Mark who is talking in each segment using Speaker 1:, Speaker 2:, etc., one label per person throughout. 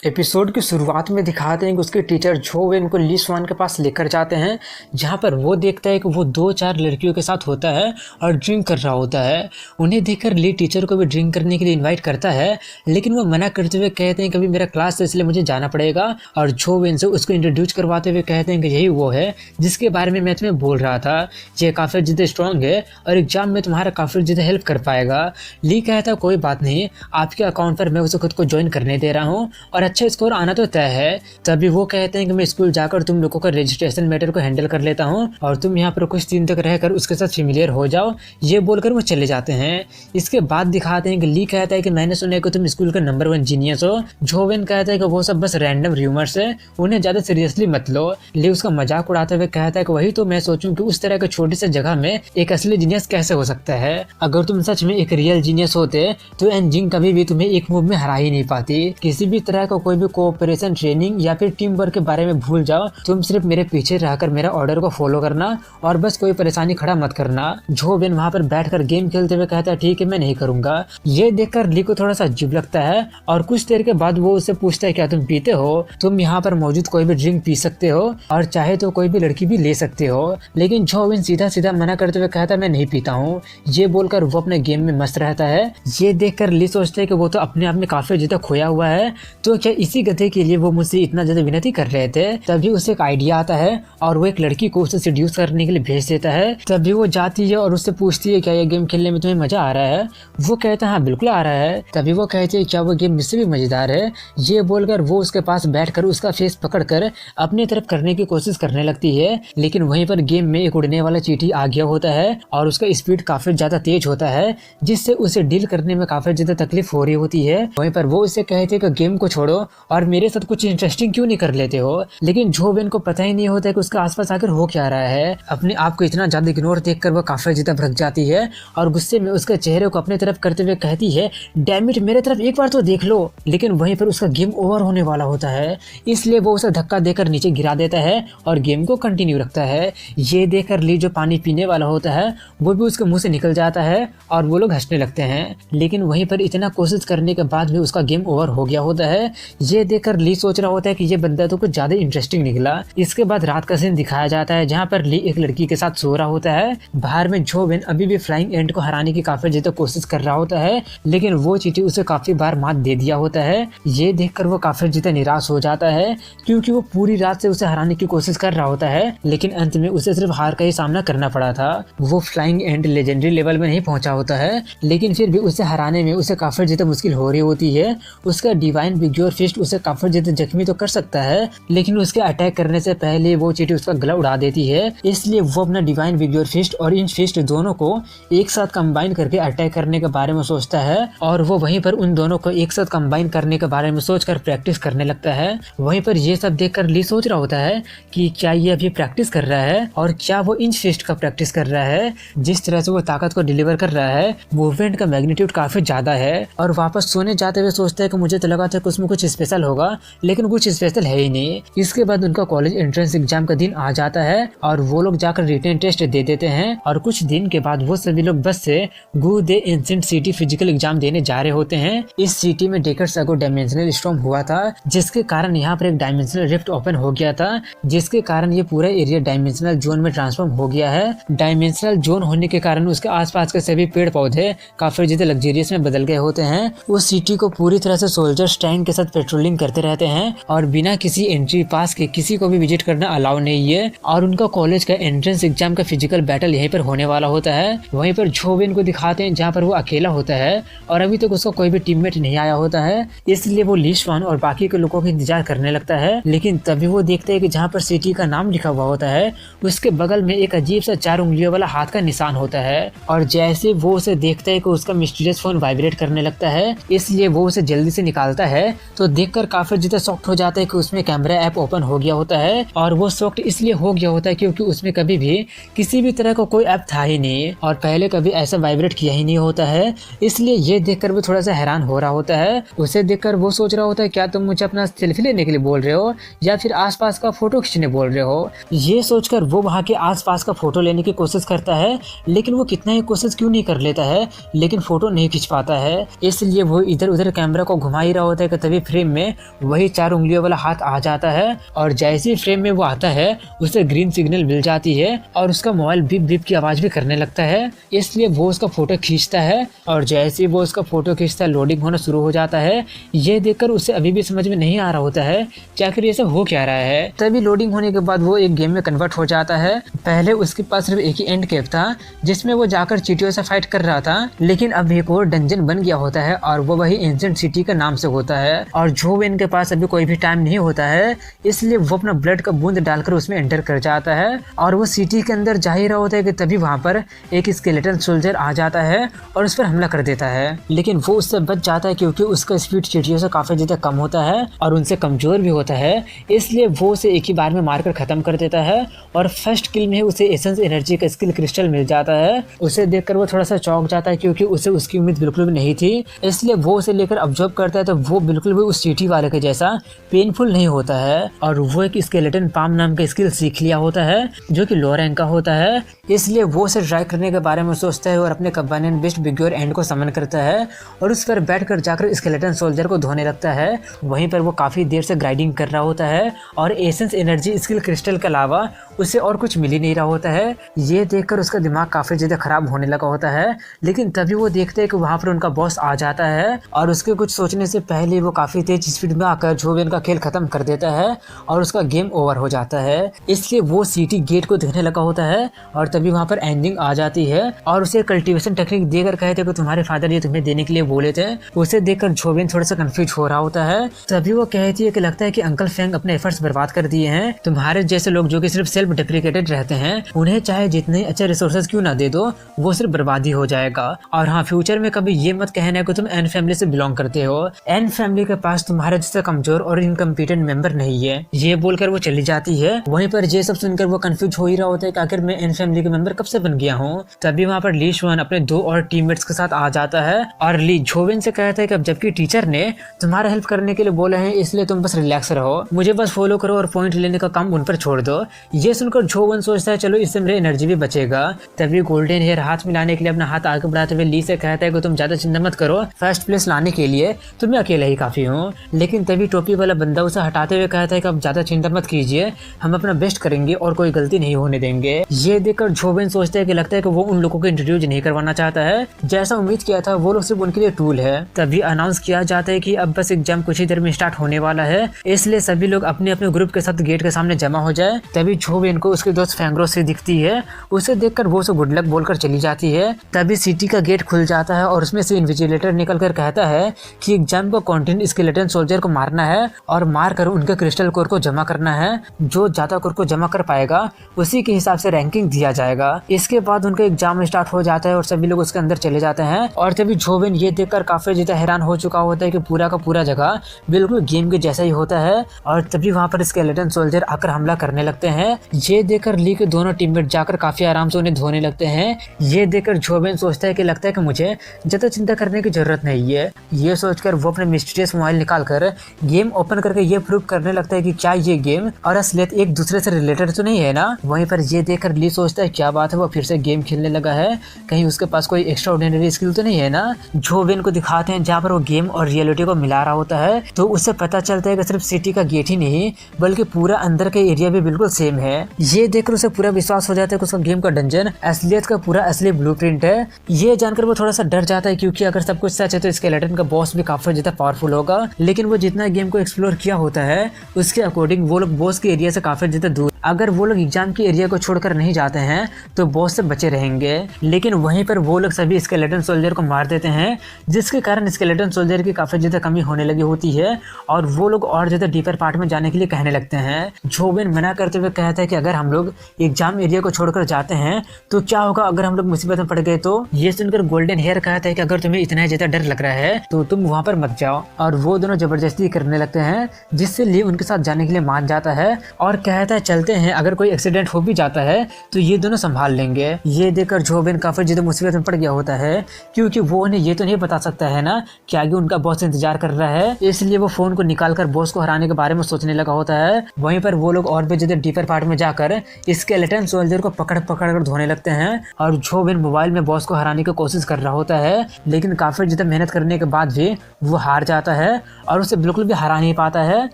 Speaker 1: Episode की शुरुआत में दिखाते हैं कि उसके टीचर जो वेन को ली स्वान के पास लेकर जाते हैं, जहां पर वो देखता है कि वो 2-4 लड़कियों के साथ होता है और ड्रिंक कर रहा होता है। उन्हें देखकर ली टीचर को भी ड्रिंक करने के लिए इनवाइट करता है, लेकिन वो मना करते हुए कहते हैं कि अभी मेरा क्लास है इसलिए मुझे जाना पड़ेगा। और जो वेन से उसको इंट्रोड्यूस करवाते हुए कहते हैं कि यही वो है जिसके बारे में मैं तुम्हें बोल रहा था, ये काफ़ी ज़्यादा स्ट्रॉन्ग है और एग्जाम में तुम्हारा काफ़ी ज़्यादा हेल्प कर पाएगा। ली कहता है कोई बात नहीं, आपके अकाउंट पर मैं उसे खुद को ज्वाइन करने दे रहा हूँ और अच्छा स्कोर आना तो तय है। तभी वो कहते हैं कि मैं स्कूल जाकर तुम लोगों का रजिस्ट्रेशन मैटर को हैंडल कर लेता हूँ और तुम यहाँ पर कुछ दिन तक रहकर उसके साथ फेमिलियर हो जाओ। ये बोलकर वो चले जाते हैं। इसके बाद दिखाते हैं कि ली कहता है कि मैंने सुना है कि तुम स्कूल का नंबर 1 जीनियस हो। जोवेन कहता है कि वो सब बस रैंडम र्यूमर्स है, उन्हें ज्यादा सीरियसली मत लो। ली उसका मजाक उड़ाते हुए कहता है कि वही तो मैं सोचूं कि उस तरह के छोटी सी जगह में एक असली जीनियस कैसे हो सकता है। अगर तुम सच में एक रियल जीनियस होते तो एनजिंग कभी भी तुम्हें एक मूव में हरा ही नहीं पाती। किसी भी तरह का कोई भी कोऑपरेशन ट्रेनिंग या फिर टीम वर्क के बारे में भूल जाओ, तुम सिर्फ मेरे पीछे रहकर मेरा ऑर्डर को फॉलो करना और बस कोई परेशानी खड़ा मत करना। जो बेन वहाँ पर बैठकर गेम खेलते हुए कहता है ठीक है मैं नहीं करूंगा। ये देखकर ली को थोड़ा सा अजीब लगता है और कुछ देर के बाद वो उससे पूछता है क्या तुम पीते हो? तुम यहाँ पर मौजूद कोई भी ड्रिंक पी सकते हो और चाहे तो कोई भी लड़की भी ले सकते हो। लेकिन जो बेन सीधा सीधा मना करते हुए कहता है मैं नहीं पीता हूँ। ये बोलकर वो अपने गेम में मस्त रहता है। ये देखकर ली सोचता है कि वो तो अपने आप में काफी ज्यादा खोया हुआ है, तो क्या इसी गधे के लिए वो मुझसे इतना ज्यादा विनती कर रहे थे। तभी उसे एक आइडिया आता है और वो एक लड़की को उसे सीड्यूस करने के लिए भेज देता है। तभी वो जाती है और उससे पूछती है क्या ये गेम खेलने में तुम्हें मजा आ रहा है? वो कहता है हाँ बिल्कुल आ रहा है। तभी वो कहती है क्या वो गेम मुझसे भी मजेदार है? ये बोलकर वो उसके पास बैठकर उसका फेस पकड़कर अपनी तरफ करने की कोशिश करने लगती है, लेकिन वहीं पर गेम में एक उड़ने वाला चींटी आ गया होता है और उसका स्पीड काफी ज्यादा तेज होता है, जिससे उसे डील करने में काफी ज्यादा तकलीफ हो रही होती है। वहीं पर वो उसे कहते हैं कि गेम को छोड़ो और मेरे साथ कुछ इंटरेस्टिंग क्यों नहीं कर लेते हो। लेकिन जोवेन को पता ही नहीं होता है कि उसके आसपास आकर हो क्या रहा है। अपने आप को इतना ज्यादा इग्नोर देखकर वो काफी ज्यादा भड़क जाती है और गुस्से में उसके चेहरे को अपने तरफ करते हुए कहती है डैम इट मेरे तरफ एक बार तो देख लो। लेकिन वहीं पर उसका गेम ओवर होने वाला होता है, इसलिए वो उसे धक्का देकर नीचे गिरा देता है और गेम को कंटिन्यू रखता है। ये देखकर ली जो पानी पीने वाला होता है वो भी उसके मुंह से निकल जाता है और वो लोग हंसने लगते हैं। लेकिन वहीं पर इतना कोशिश करने के बाद भी उसका गेम ओवर हो गया होता है। ये देखकर ली सोच रहा होता है कि ये बंदा तो कुछ ज्यादा इंटरेस्टिंग निकला। इसके बाद रात का सीन दिखाया जाता है जहाँ पर ली एक लड़की के साथ सो रहा होता है। बाहर में जोवेन अभी भी फ्लाइंग एंट को हराने की काफी ज्यादा कोशिश कर रहा होता है, लेकिन वो चींटी उसे काफी बार मात दे दिया होता है। ये देखकर वो काफी ज्यादा निराश हो जाता है क्योंकि वो पूरी रात से उसे हराने की कोशिश कर रहा होता है, लेकिन अंत में उसे सिर्फ हार का ही सामना करना पड़ा था। वो फ्लाइंग एंट लेजेंडरी लेवल में नहीं पहुंचा होता है, लेकिन फिर भी उसे हराने में उसे काफी ज्यादा मुश्किल हो रही होती है। उसका डिवाइन विग्योर फिस्ट उसे काफी ज्यादा जख्मी तो कर सकता है, लेकिन उसके अटैक करने से पहले वो चींटी उसका गला उड़ा देती है। इसलिए वो अपना डिवाइन विग्योर फिस्ट और इन फिस्ट दोनों को एक साथ कंबाइन करके अटैक करने के बारे में सोचता है और वो वहीं पर उन दोनों को एक साथ कंबाइन करने के बारे में सोचकर प्रैक्टिस करने लगता है। वहीं पर ये सब देखकर ली सोच रहा होता है कि क्या ये अभी प्रैक्टिस कर रहा है और क्या वो इंच फिस्ट का प्रैक्टिस कर रहा है। जिस तरह से वो ताकत को डिलीवर कर रहा है मूवमेंट का मैग्नीट्यूड काफी ज्यादा है। और वापस सोने जाते हुए सोचता है कि मुझे तो लगा था कि उसमें कुछ स्पेशल होगा, लेकिन कुछ स्पेशल है ही नहीं। इसके बाद उनका कॉलेज एंट्रेंस एग्जाम का दिन आ जाता है और वो लोग जाकर रिटन टेस्ट दे देते हैं और कुछ दिन के बाद वो सभी लोग बस से गू दे एंशिएंट सिटी फिजिकल एग्जाम देने जा रहे होते हैं। इस सिटी में डेकेड्स अगो डायमेंशनल स्टॉर्म हुआ था, जिसके कारण यहाँ पर एक डायमेंशनल रिफ्ट ओपन हो गया था, जिसके कारण ये पूरा एरिया डायमेंशनल जोन में ट्रांसफॉर्म हो गया है। डायमेंशनल जोन होने के कारण उसके आसपास के सभी पेड़ पौधे काफी ज्यादा लग्जरियस में बदल गए होते हैं। उस सिटी को पूरी तरह से सोल्जर्स टैंक के साथ पेट्रोलिंग करते रहते हैं और बिना किसी एंट्री पास के किसी को भी विजिट करना अलाउ नहीं है। और उनका कॉलेज का एंट्रेंस एग्जाम का फिजिकल बैटल यहीं पर होने वाला होता है। वहीं पर जोवेन को दिखाते हैं जहाँ पर वो अकेला होता है और अभी तक उसका कोई भी टीममेट नहीं आया होता है, इसलिए वो ली स्वान और बाकी के लोगों का इंतजार करने लगता है। लेकिन तभी वो देखते हैं कि जहाँ पर सिटी का नाम लिखा हुआ होता है उसके बगल में एक अजीब सा 4 उंगलियों वाला हाथ का निशान होता है। और जैसे वो उसे देखता है कि उसका मिस्टीरियस फोन वाइब्रेट करने लगता है, इसलिए वो उसे जल्दी से निकालता है। तो देखकर काफी ज्यादा शॉक्ड हो जाता है कि उसमें कैमरा ऐप ओपन हो गया होता है। और वो शॉक्ड इसलिए हो गया होता है क्योंकि उसमें कभी भी किसी भी तरह का कोई ऐप था ही नहीं और पहले कभी ऐसा वाइब्रेट किया ही नहीं होता है। इसलिए ये देखकर वो थोड़ा सा हैरान हो रहा होता है। उसे देखकर वो सोच रहा होता है क्या तुम मुझे अपना सेल्फी लेने के लिए बोल रहे हो या फिर आसपास का फोटो खींचने बोल रहे हो। ये सोचकर वो वहाँ के आसपास का फोटो लेने की कोशिश करता है, लेकिन वो कितना ही कोशिश क्यों नहीं कर लेता है, लेकिन फोटो नहीं खींच पाता है। इसलिए वो इधर उधर कैमरा को घुमा ही रहा होता है कि तभी फ्रेम में वही 4 उंगलियों वाला हाथ आ जाता है और जैसे ही फ्रेम में वो आता है उसे ग्रीन सिग्नल मिल जाती है और उसका मोबाइल बीप बीप की आवाज भी करने लगता है। इसलिए वो उसका फोटो खींचता है और जैसे ही वो उसका फोटो खींचता है लोडिंग होना शुरू हो जाता है। ये देखकर उसे अभी भी समझ में नहीं आ रहा होता है कि आखिर ये सब हो क्या रहा है। तभी लोडिंग होने के बाद वो एक गेम में कन्वर्ट हो जाता है। पहले उसके पास सिर्फ एक ही एंड केव था जिसमें वो जाकर चींटियों से फाइट कर रहा था, लेकिन अब एक और डंजन बन गया होता है और वो वही एंशिएंट सिटी का नाम से होता है। और जो वेन के पास अभी कोई भी टाइम नहीं होता है इसलिए वो अपना ब्लड का बूंद डालकर उसमें एंटर कर जाता है और वो सिटी के अंदर जा ही रहा होता है कि तभी वहाँ पर एक स्केलेटन सोल्जर आ जाता है और उस पर हमला कर देता है। लेकिन वो उससे बच जाता है क्योंकि उसका स्पीड चींटियों से काफी ज्यादा कम होता है और उनसे कमजोर भी होता है, इसलिए वो उसे एक ही बार में मारकर खत्म कर देता है। और फर्स्ट किल में उसे एसेंस एनर्जी का स्किल क्रिस्टल मिल जाता है। उसे देखकर वो थोड़ा सा चौंक जाता है क्योंकि उसे उसकी उम्मीद बिल्कुल भी नहीं थी, इसलिए वो उसे लेकर ऑब्जर्व करता है तो वो बिल्कुल भी उस चींटी वाले के जैसा पेनफुल नहीं होता है और वो एक स्केलेटन पाम नाम का स्किल सीख लिया होता है जो कि लो रैंक का होता है। इसलिए वो उसे ट्राई करने के बारे में सोचता है और अपने कंपेनियन बेस्ट बिग्योर एंड को समन करता है और उस पर बैठकर जाकर स्केलेटन सोल्जर को धोने लगता है। वहीं पर वो काफी देर से ग्राइंडिंग कर रहा होता है और एसेंस एनर्जी स्किल क्रिस्टल के अलावा उसे और कुछ मिल ही नहीं रहा होता है। ये देखकर उसका दिमाग काफी ज्यादा खराब होने लगा होता है, लेकिन तभी वो देखते हैं कि वहाँ पर उनका बॉस आ जाता है और उसके कुछ सोचने से पहले वो काफी तेज स्पीड में आकर जोवेन का खेल खत्म कर देता है और उसका गेम ओवर हो जाता है। इसलिए वो सिटी गेट को देखने लगा होता है और तभी वहाँ पर एंडिंग आ जाती है और उसे कल्टीवेशन टेक्निक देकर कहते कि तुम्हारे फादर ये तुम्हें देने के लिए बोले थे। उसे देखकर जोवेन थोड़ा सा कंफ्यूज हो रहा होता है। तभी वो कहती है कि लगता है कि अंकल फेंग अपने एफर्ट्स बर्बाद कर दिए हैं। तुम्हारे जैसे लोग जो कि सिर्फ सेल्फ डेप्रिकेटेड रहते हैं उन्हें चाहे जितने अच्छे रिसोर्सेज क्यों ना दे दो वो सिर्फ बर्बादी हो जाएगा। और हाँ, फ्यूचर में कभी ये मत कहना कि तुम एन फैमिली से बिलोंग करते हो। एन फैमिली के पास तुम्हारे जैसा कमजोर और इनकम्पिटेंट मेंबर नहीं है। ये बोलकर वो चली जाती है। वहीं पर ये सब सुनकर वो कंफ्यूज हो ही रहा होता है कि आखिर मैं एन फैमिली के मेंबर कब से बन गया हूँ। तभी वहाँ पर ली शुआन अपने 2 और टीममेट्स के साथ आ जाता है और ली जोवेन से कहता है कि अब जबकि टीचर ने तुम्हारा हेल्प करने के लिए बोला है इसलिए तुम बस रिलैक्स रहो, मुझे बस फॉलो करो और पॉइंट लेने का काम उन पर छोड़ दो। ये सुनकर जोवेन सोचता है चलो इससे मेरी एनर्जी भी बचेगा। तभी गोल्डन हेयर हाथ मिलाने के लिए अपना हाथ आगे बढ़ाते हुए ली से कहता है कि तुम ज्यादा चिंता मत करो, फर्स्ट प्लेस लाने के लिए तुम्हें अकेला ही काफी हूँ। लेकिन तभी टोपी वाला बंदा उसे हटाते हुए कहता है कि अब ज्यादा चिंता मत कीजिए, हम अपना बेस्ट करेंगे और कोई गलती नहीं होने देंगे। ये देखकर जोवेन सोचता है कि लगता है कि वो उन लोगों को इंट्रोड्यूस नहीं करवाना चाहता है, जैसा उम्मीद किया था वो लोग सिर्फ उनके लिए टूल है। तभी अनाउंस किया जाता है कि अब बस एग्जाम कुछ ही देर में स्टार्ट होने वाला है, इसलिए सभी लोग अपने अपने ग्रुप के साथ गेट के सामने जमा हो जाए। तभी जोवेन को उसके दोस्त फैंग्रो से दिखती है, उसे देखकर वो उसे गुड लक बोलकर चली जाती है। तभी सिटी का गेट खुल जाता है और उसमें से इन्विजिलेटर निकलकर कहता है कि एग्जाम को कंटेंट स्केलेटन सोल्जर को मारना है और मार कर उनके क्रिस्टल कोर को जमा करना है। जो ज्यादा कोर को जमा कर पाएगा उसी के हिसाब से रैंकिंग दिया जाएगा। इसके बाद उनका एग्जाम स्टार्ट हो जाता है और सभी लोग उसके अंदर चले जाते हैं। और तभी जोवेन ये देखकर काफी ज्यादा हैरान हो चुका होता है कि पूरा का पूरा जगह बिल्कुल गेम के जैसा ही होता है। और तभी वहाँ पर स्केलेटन सोल्जर आकर हमला करने लगते हैं। ये देखकर ली के दोनों टीममेट जाकर काफी आराम से उन्हें धोने लगते हैं। ये देखकर जोवेन सोचता है कि लगता है कि मुझे ज्यादा चिंता करने की जरूरत नहीं है। ये सोचकर वो अपने मिस्टीरियस मोबाइल निकालकर गेम ओपन करके ये प्रूव करने लगता है कि क्या ये गेम और असलियत एक दूसरे से रिलेटेड तो नहीं है ना। वहीं पर ये देखकर ली सोचता है क्या बात है, वो फिर से गेम खेलने लगा है, कहीं उसके पास कोई एक्स्ट्रा ऑर्डिनरी स्किल तो नहीं है ना। जोवेन को दिखाते हैं जहाँ पर वो गेम और रियलिटी को मिला रहा होता है, तो उससे पता चलता है कि सिर्फ सिटी का गेट ही नहीं बल्कि पूरा अंदर का एरिया भी बिल्कुल सेम है। ये देखकर उसे पूरा विश्वास हो जाता है कि उसका गेम का डंजन असलियत का पूरा असली ब्लूप्रिंट है। ये जानकर वो थोड़ा सा डर जाता है क्योंकि अगर सब कुछ सच है तो स्केलेटन का बॉस भी काफी ज्यादा पावरफुल होगा। लेकिन वो जितना गेम को एक्सप्लोर किया होता है उसके अकॉर्डिंग वो लोग बॉस के एरिया से काफी ज्यादा दूर, अगर वो लोग एग्जाम के एरिया को छोड़कर नहीं जाते हैं तो बॉस से बचे रहेंगे। लेकिन वहीं पर वो लोग सभी स्केलेटन सोल्जर को मार देते हैं, जिसके कारण स्केलेटन सोल्जर की काफी ज्यादा कमी होने लगी होती है और वो लोग और ज्यादा डीपर पार्ट में जाने के लिए कहने लगते हैं। जोवेन मना करते हुए कहता है कि अगर हम लोग एग्जाम एरिया को छोड़कर जाते हैं तो क्या होगा अगर हम लोग मुसीबत में पड़ गए तो। ये सुनकर गोल्डन हेयर कहता है कि अगर तुम्हें इतना ज्यादा डर लग रहा है तो तुम वहाँ पर मत जाओ। और वो दोनों जबरदस्ती करने लगते हैं, जिससे ली उनके साथ जाने के लिए मान जाता है और कहता है चलते कहते हैं अगर कोई एक्सीडेंट हो भी जाता है तो ये दोनों संभाल लेंगे। ये देखकर जो वेन काफी ज्यादा मुसीबत में पड़ गया होता है, क्योंकि वो उन्हें ये तो नहीं बता सकता है ना कि आगे उनका बॉस इंतजार कर रहा है, इसलिए वो फोन को निकालकर बॉस को हराने के बारे में सोचने लगा होता है। वहीं पर वो लोग और भी ज्यादा डीपर पार्ट में जाकर स्केलेटन सोल्जर को पकड़ कर धोने लगते हैं और जो वेन मोबाइल में बॉस को हराने की कोशिश कर रहा होता है, लेकिन काफी ज्यादा मेहनत करने के बाद भी वो हार जाता है और उसे बिल्कुल भी हरा नहीं पाता है।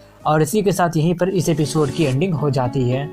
Speaker 1: और इसी के साथ यहीं पर इस एपिसोड की एंडिंग हो जाती है।